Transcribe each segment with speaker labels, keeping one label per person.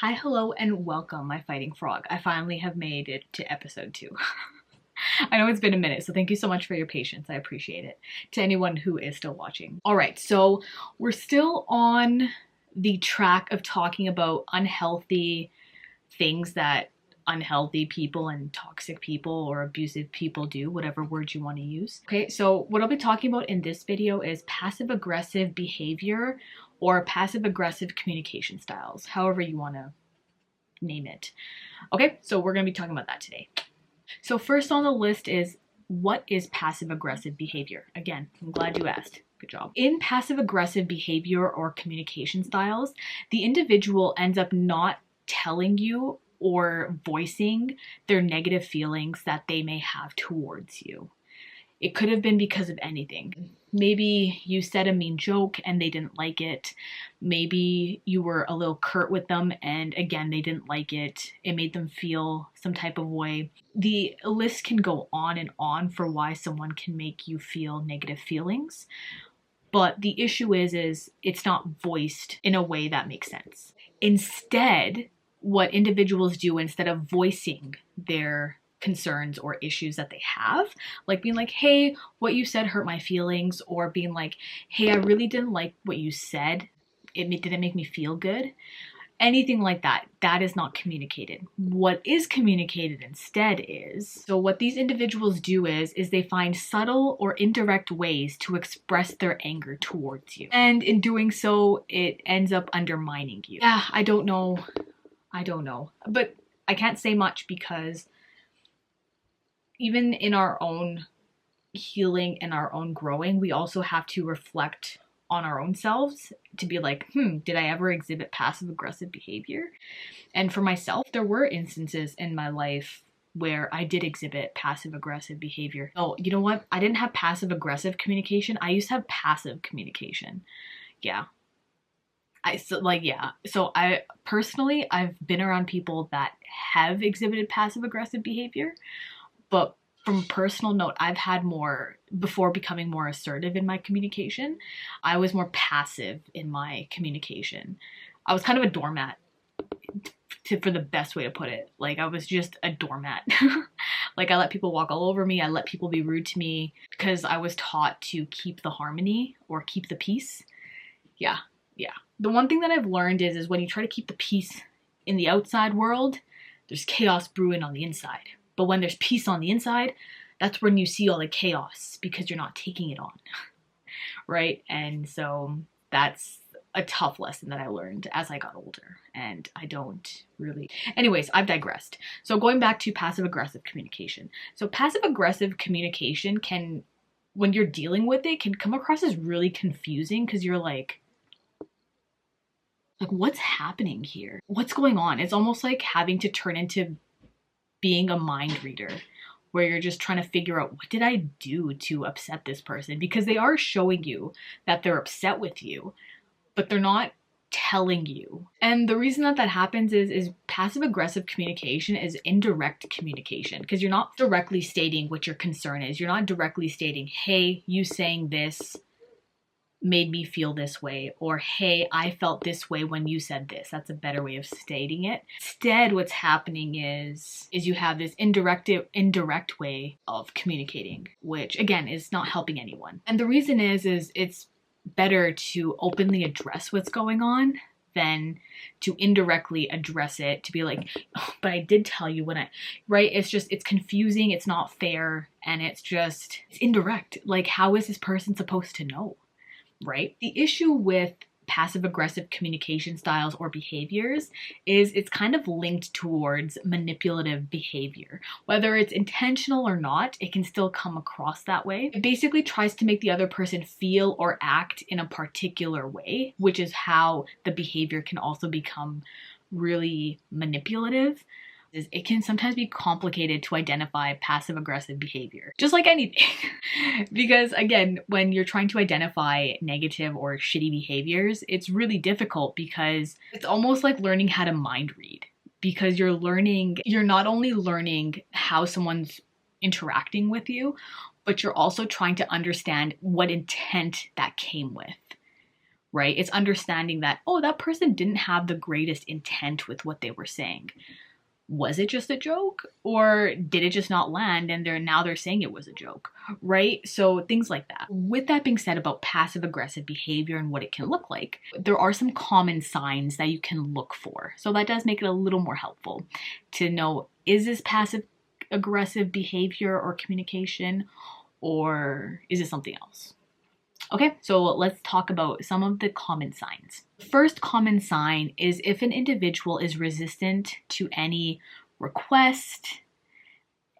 Speaker 1: Hi, hello, and welcome, my fighting frog. I finally have made it to episode 2. I know it's been a minute, so thank you so much for your patience. I appreciate it. To anyone who is still watching. All right, so we're still on the track of talking about unhealthy things that unhealthy people and toxic people or abusive people do, whatever word you want to use. Okay, so what I'll be talking about in this video is passive-aggressive behavior or passive-aggressive communication styles, however you want to name it. Okay, so we're going to be talking about that today. So first on the list is, what is passive-aggressive behavior? Again, I'm glad you asked. Good job. In passive-aggressive behavior or communication styles, the individual ends up not telling you or voicing their negative feelings that they may have towards you. It could have been because of anything. Maybe you said a mean joke and they didn't like it. Maybe you were a little curt with them and again, they didn't like it. It made them feel some type of way. The list can go on and on for why someone can make you feel negative feelings. But the issue is it's not voiced in a way that makes sense. Instead, what individuals do, instead of voicing their concerns or issues that they have, like being like, hey, what you said hurt my feelings, or being like, hey, I really didn't like what you said, didn't make me feel good, anything like that, that is not communicated. What is communicated instead is, so what these individuals do is they find subtle or indirect ways to express their anger towards you, and in doing so it ends up undermining you. Yeah, I don't know, but I can't say much because even in our own healing and our own growing, we also have to reflect on our own selves to be like, did I ever exhibit passive-aggressive behavior? And for myself, there were instances in my life where I did exhibit passive-aggressive behavior. Oh, you know what? I didn't have passive-aggressive communication. I used to have passive communication. Yeah. So I personally, I've been around people that have exhibited passive-aggressive behavior. But from personal note, I've had more, before becoming more assertive in my communication, I was more passive in my communication. I was kind of a doormat, for the best way to put it. Like, I was just a doormat. Like, I let people walk all over me. I let people be rude to me because I was taught to keep the harmony or keep the peace. Yeah. The one thing that I've learned is when you try to keep the peace in the outside world, there's chaos brewing on the inside. But when there's peace on the inside, that's when you see all the chaos because you're not taking it on, right? And so that's a tough lesson that I learned as I got older, and I don't really... Anyways, I've digressed. So going back to passive-aggressive communication. So passive-aggressive communication can, when you're dealing with it, can come across as really confusing because you're like, what's happening here? What's going on? It's almost like having to turn into being a mind reader, where you're just trying to figure out, what did I do to upset this person? Because they are showing you that they're upset with you, but they're not telling you. And the reason that happens is passive-aggressive communication is indirect communication, because you're not directly stating what your concern is. You're not directly stating, hey, you saying this made me feel this way, or hey, I felt this way when you said this. That's a better way of stating it. Instead, what's happening is you have this indirect way of communicating, which again is not helping anyone. And the reason is it's better to openly address what's going on than to indirectly address it, to be like, oh, but I did tell you when right? It's confusing, it's not fair, and it's indirect. Like, how is this person supposed to know? Right? The issue with passive-aggressive communication styles or behaviors is it's kind of linked towards manipulative behavior. Whether it's intentional or not, it can still come across that way. It basically tries to make the other person feel or act in a particular way, which is how the behavior can also become really manipulative. It can sometimes be complicated to identify passive-aggressive behavior, just like anything. Because again, when you're trying to identify negative or shitty behaviors, it's really difficult because it's almost like learning how to mind read. Because you're not only learning how someone's interacting with you, but you're also trying to understand what intent that came with. right? It's understanding that, oh, that person didn't have the greatest intent with what they were saying. Was it just a joke, or did it just not land and now they're saying it was a joke, right? So things like that. With that being said about passive aggressive behavior and what it can look like, there are some common signs that you can look for. So that does make it a little more helpful to know, is this passive aggressive behavior or communication, or is it something else? Okay, so let's talk about some of the common signs. First common sign is if an individual is resistant to any request,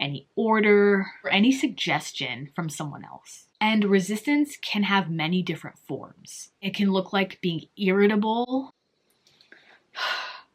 Speaker 1: any order, or any suggestion from someone else. And resistance can have many different forms. It can look like being irritable.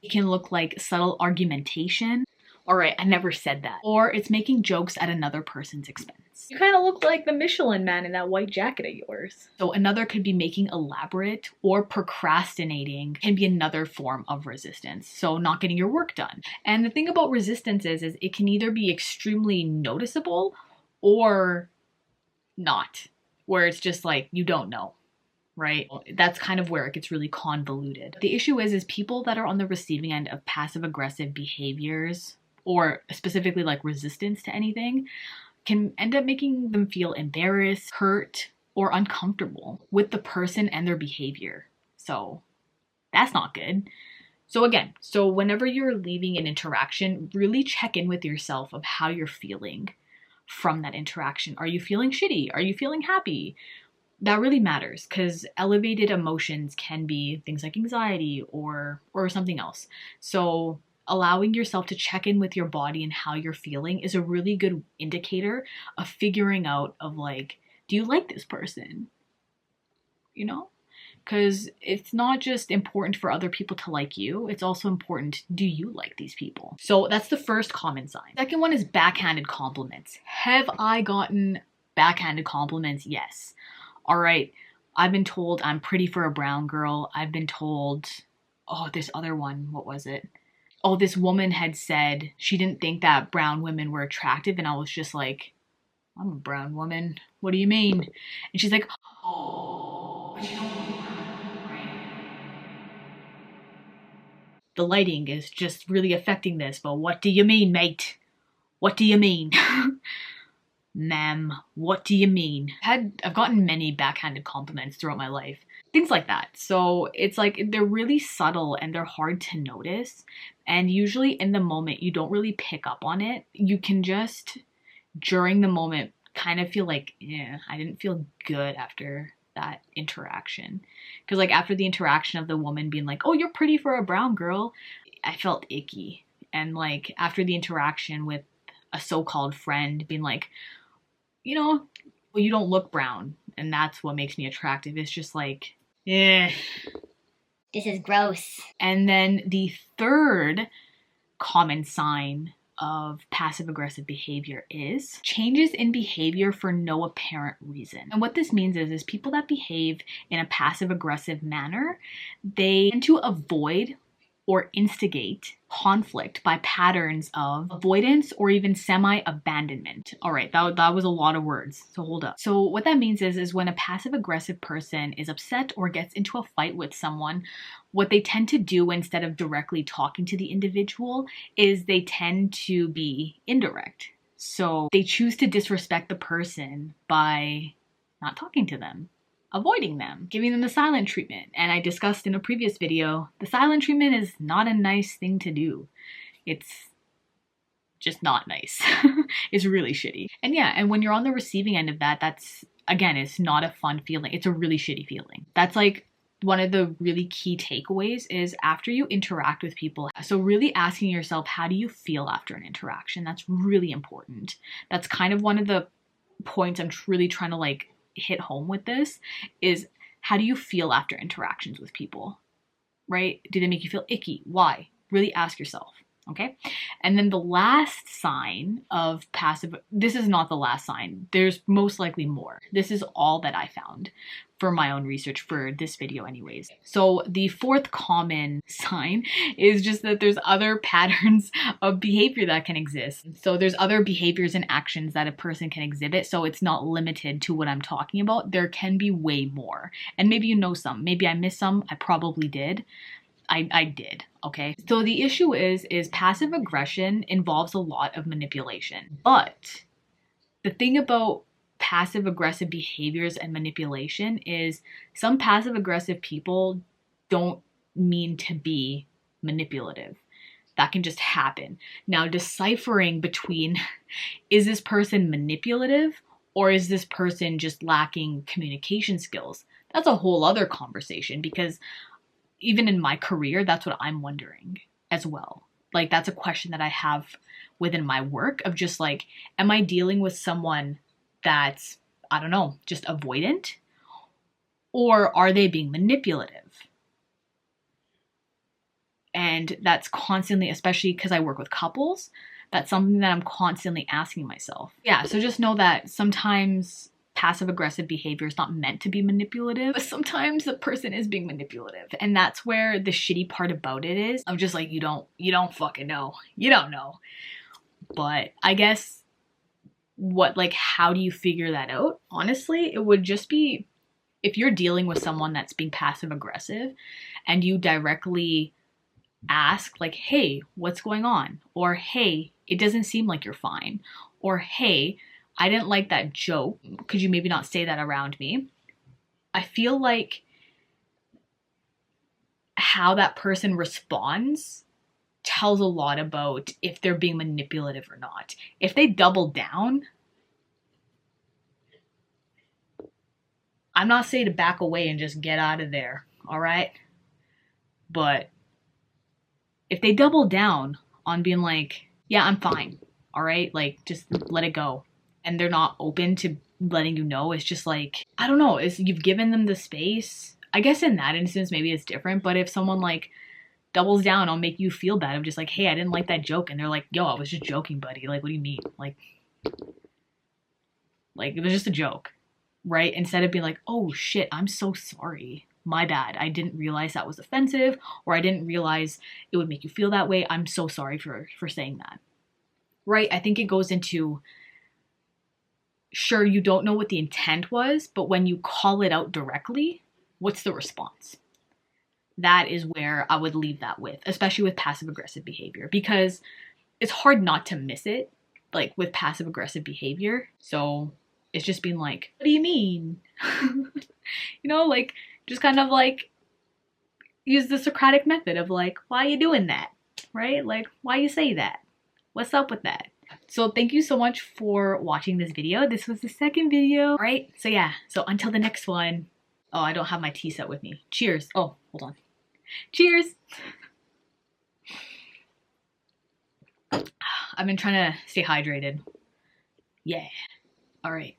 Speaker 1: It can look like subtle argumentation. All right, I never said that. Or it's making jokes at another person's expense. You kind of look like the Michelin Man in that white jacket of yours. So another could be making elaborate, or procrastinating can be another form of resistance. So not getting your work done. And the thing about resistance is it can either be extremely noticeable or not, where it's just like you don't know. Right? That's kind of where it gets really convoluted. The issue is people that are on the receiving end of passive aggressive behaviors, or specifically like resistance to anything, can end up making them feel embarrassed, hurt, or uncomfortable with the person and their behavior. So that's not good. So again, whenever you're leaving an interaction, really check in with yourself of how you're feeling from that interaction. Are you feeling shitty? Are you feeling happy? That really matters, because elevated emotions can be things like anxiety or something else. So allowing yourself to check in with your body and how you're feeling is a really good indicator of figuring out of like, do you like this person? You know? Because it's not just important for other people to like you, it's also important, do you like these people? So that's the first common sign. Second one is backhanded compliments. Have I gotten backhanded compliments? Yes. All right, I've been told I'm pretty for a brown girl. I've been told, oh, this other one, what was it? Oh, this woman had said she didn't think that brown women were attractive, and I was just like, I'm a brown woman. What do you mean? And she's like, oh, but you don't look brown, right? The lighting is just really affecting this, but what do you mean, mate? What do you mean? Ma'am, what do you mean? I've gotten many backhanded compliments throughout my life. Things like that. So it's like they're really subtle and they're hard to notice. And usually in the moment, you don't really pick up on it. You can just, during the moment, kind of feel like, yeah, I didn't feel good after that interaction. Because like after the interaction of the woman being like, oh, you're pretty for a brown girl, I felt icky. And like after the interaction with a so-called friend being like, you know, well, you don't look brown, and that's what makes me attractive. It's just like, eh.
Speaker 2: This is gross.
Speaker 1: And then the third common sign of passive-aggressive behavior is changes in behavior for no apparent reason. And what this means is people that behave in a passive-aggressive manner, they tend to avoid or instigate conflict by patterns of avoidance or even semi-abandonment. All right, that was a lot of words, so hold up. So what that means is when a passive-aggressive person is upset or gets into a fight with someone, what they tend to do instead of directly talking to the individual is they tend to be indirect. So they choose to disrespect the person by not talking to them, avoiding them, giving them the silent treatment. And I discussed in a previous video, the silent treatment is not a nice thing to do. It's just not nice. It's really shitty. And yeah, and when you're on the receiving end of that, that's, again, it's not a fun feeling. It's a really shitty feeling. That's like one of the really key takeaways is after you interact with people. So really asking yourself, how do you feel after an interaction? That's really important. That's kind of one of the points I'm really trying to like hit home with this is, how do you feel after interactions with people, right? Do they make you feel icky? Why? Really ask yourself, Okay. And then the last sign of passive, this is not the last sign. There's most likely more. This is all that I found for my own research for this video anyways. So the fourth common sign is just that there's other patterns of behavior that can exist. So there's other behaviors and actions that a person can exhibit. So it's not limited to what I'm talking about. There can be way more. And maybe you know some. Maybe I missed some. I probably did. I did, okay? So the issue is passive aggression involves a lot of manipulation. But the thing about passive aggressive behaviors and manipulation is some passive aggressive people don't mean to be manipulative. That can just happen. Now, deciphering between is this person manipulative or is this person just lacking communication skills? That's a whole other conversation, because even in my career, that's what I'm wondering as well. Like, that's a question that I have within my work of just like, am I dealing with someone that's, I don't know, just avoidant? Or are they being manipulative? And that's constantly, especially because I work with couples, that's something that I'm constantly asking myself. Yeah, so just know that sometimes passive aggressive behavior is not meant to be manipulative, but sometimes the person is being manipulative. And that's where the shitty part about it is. I'm just like, you don't fucking know. You don't know. But I guess how do you figure that out? Honestly, it would just be if you're dealing with someone that's being passive aggressive and you directly ask like, hey, what's going on? Or hey, it doesn't seem like you're fine. Or hey, I didn't like that joke. Could you maybe not say that around me? I feel like how that person responds tells a lot about if they're being manipulative or not. If they double down, I'm not saying to back away and just get out of there, all right? But if they double down on being like, yeah, I'm fine, all right? Like, just let it go. And they're not open to letting you know, it's just like, I don't know, you've given them the space. I guess in that instance, maybe it's different. But if someone like doubles down on make you feel bad, of just like, hey, I didn't like that joke. And they're like, yo, I was just joking, buddy. Like, what do you mean? Like it was just a joke, right? Instead of being like, oh shit, I'm so sorry. My bad. I didn't realize that was offensive, or I didn't realize it would make you feel that way. I'm so sorry for saying that, right? I think it goes into, sure, you don't know what the intent was, but when you call it out directly, what's the response? That is where I would leave that with, especially with passive aggressive behavior, because it's hard not to miss it, like with passive aggressive behavior. So it's just being like, what do you mean? You know, like just kind of like use the Socratic method of like, why are you doing that? Right? Like, why you say that? What's up with that? So thank you so much for watching this video. This was the second video, right? So yeah, so until the next one. Oh, I don't have my tea set with me. Cheers. Oh, hold on. Cheers. I've been trying to stay hydrated. Yeah. All right.